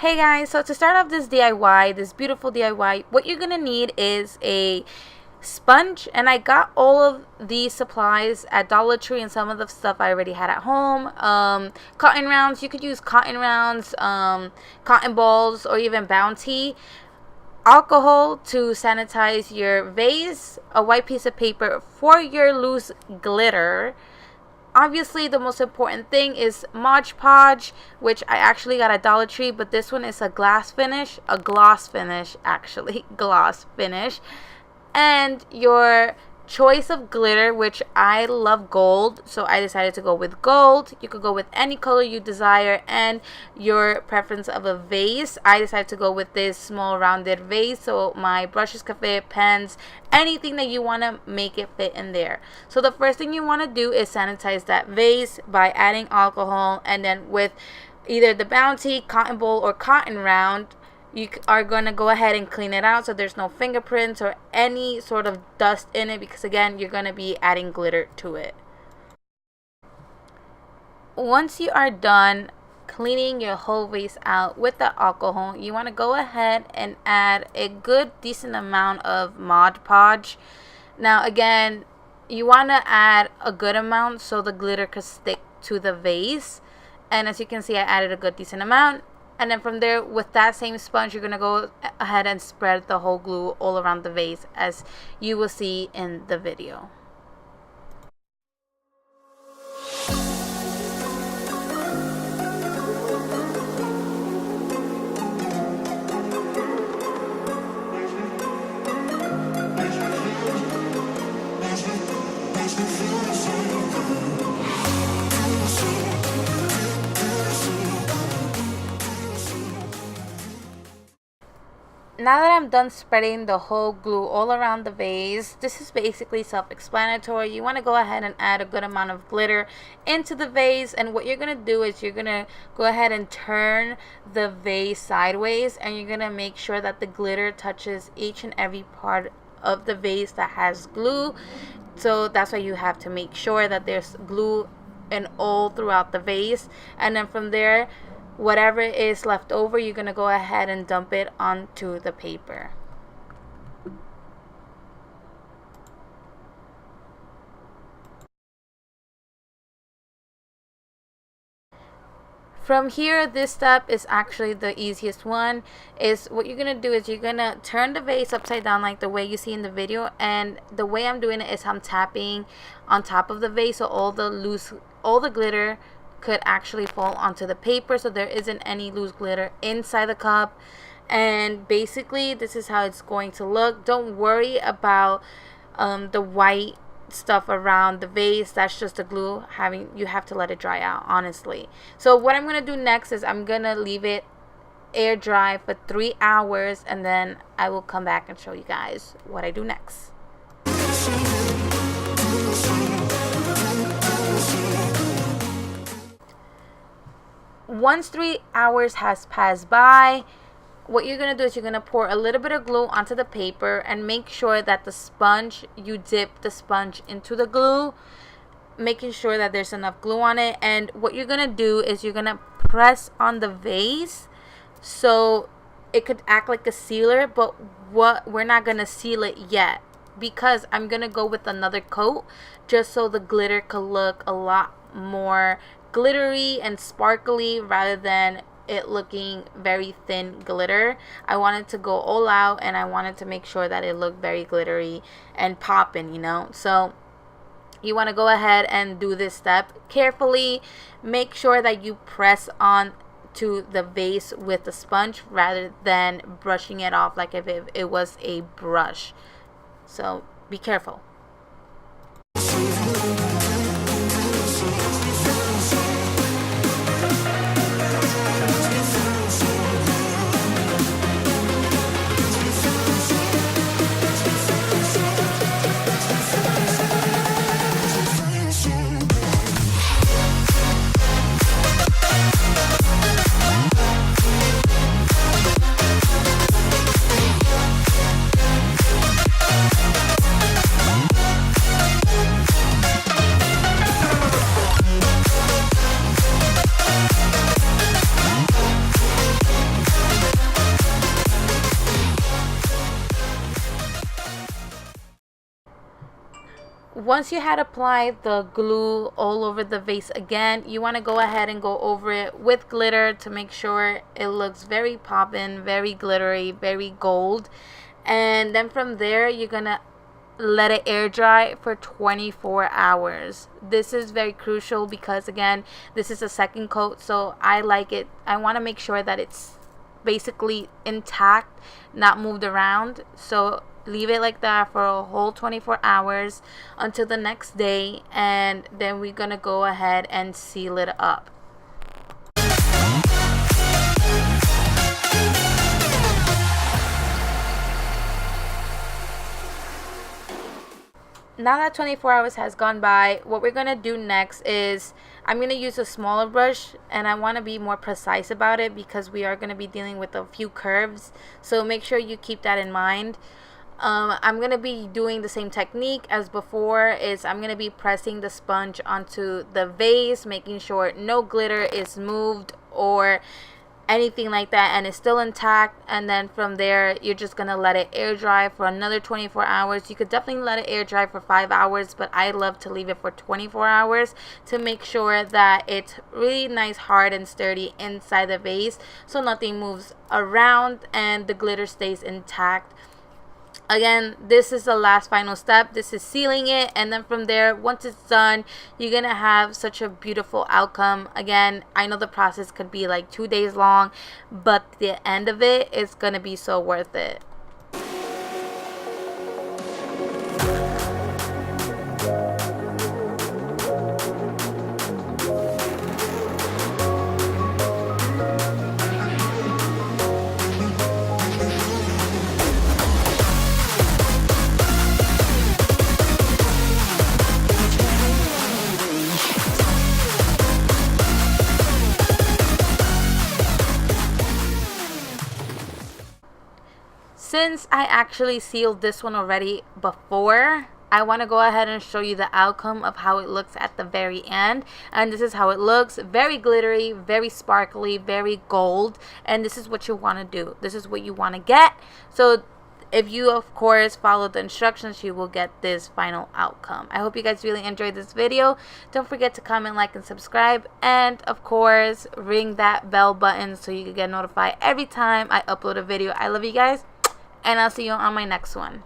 Hey guys, so to start off this DIY, this beautiful DIY, what you're gonna need is a sponge, and I got all of these supplies at Dollar Tree, and some of the stuff I already had at home. Cotton rounds, you could use cotton rounds, cotton balls, or even Bounty. Alcohol to sanitize your vase, a white piece of paper for your loose glitter. Obviously, the most important thing is Mod Podge, which I actually got at Dollar Tree, but this one is a gloss finish, actually, gloss finish. And your choice of glitter, which I love gold, so I decided to go with gold. You could go with any color you desire, and your preference of a vase. I decided to go with this small rounded vase, so my brushes could fit, pens, anything that you want to make it fit in there. So the first thing you want to do is sanitize that vase by adding alcohol, and then with either the Bounty, cotton ball, or cotton round, you are going to go ahead and clean it out so there's no fingerprints or any sort of dust in it, because again, you're going to be adding glitter to it. Once you are done cleaning your whole vase out with the alcohol, you want to go ahead and add a good decent amount of Mod Podge. Now again, you want to add a good amount so the glitter could stick to the vase, and as you can see, I added a good decent amount. And then from there, with that same sponge, you're going to go ahead and spread the whole glue all around the vase, as you will see in the video. Now that I'm done spreading the whole glue all around the vase, this is basically self-explanatory. You want to go ahead and add a good amount of glitter into the vase, and what you're going to do is you're going to go ahead and turn the vase sideways, and you're going to make sure that the glitter touches each and every part of the vase that has glue. So that's why you have to make sure that there's glue in all throughout the vase, and then from there, whatever is left over, you're going to go ahead and dump it onto the paper. From here, this step is actually the easiest one. Is what you're going to do is you're going to turn the vase upside down like the way you see in the video, and the way I'm doing it is I'm tapping on top of the vase, so all the glitter could actually fall onto the paper, so there isn't any loose glitter inside the cup. And basically this is how it's going to look. Don't worry about the white stuff around the vase. That's just the glue. You have to let it dry out, honestly. So what I'm gonna do next is I'm gonna leave it air dry for 3 hours, and then I will come back and show you guys what I do next. Once 3 hours has passed by, what you're going to do is you're going to pour a little bit of glue onto the paper, and make sure that the sponge, you dip the sponge into the glue, making sure that there's enough glue on it. And what you're going to do is you're going to press on the vase so it could act like a sealer, but we're not going to seal it yet, because I'm going to go with another coat just so the glitter could look a lot more glittery and sparkly rather than it looking very thin glitter. I wanted to go all out, and I wanted to make sure that it looked very glittery and popping, you know. So you want to go ahead and do this step carefully. Make sure that you press on to the vase with the sponge rather than brushing it off like if it was a brush. So be careful. once you had applied the glue all over the vase again, you want to go ahead and go over it with glitter to make sure it looks very poppin', very glittery, very gold. And then from there, you're going to let it air dry for 24 hours. This is very crucial because, again, this is a second coat, so I want to make sure that it's basically intact, not moved around. So leave it like that for a whole 24 hours until the next day, and then we're gonna go ahead and seal it up. Now that 24 hours has gone by, what we're going to do next is I'm going to use a smaller brush, and I want to be more precise about it because we are going to be dealing with a few curves. So make sure you keep that in mind. I'm going to be doing the same technique as before. I'm going to be pressing the sponge onto the vase, making sure no glitter is moved or anything like that, and it's still intact. And then from there, you're just gonna let it air dry for another 24 hours. You could definitely let it air dry for 5 hours, but I love to leave it for 24 hours to make sure that it's really nice, hard and sturdy inside the vase, so nothing moves around and the glitter stays intact. Again, this is the last final step. This is sealing it, and then from there, once it's done, you're gonna have such a beautiful outcome. Again, I know the process could be like 2 days long, but the end of it is gonna be so worth it. Since I actually sealed this one already before, I want to go ahead and show you the outcome of how it looks at the very end. And this is how it looks. Very glittery, very sparkly, very gold. And this is what you want to do. This is what you want to get. So if you, of course, follow the instructions, you will get this final outcome. I hope you guys really enjoyed this video. Don't forget to comment, like, and subscribe. And, of course, ring that bell button so you can get notified every time I upload a video. I love you guys, and I'll see you on my next one.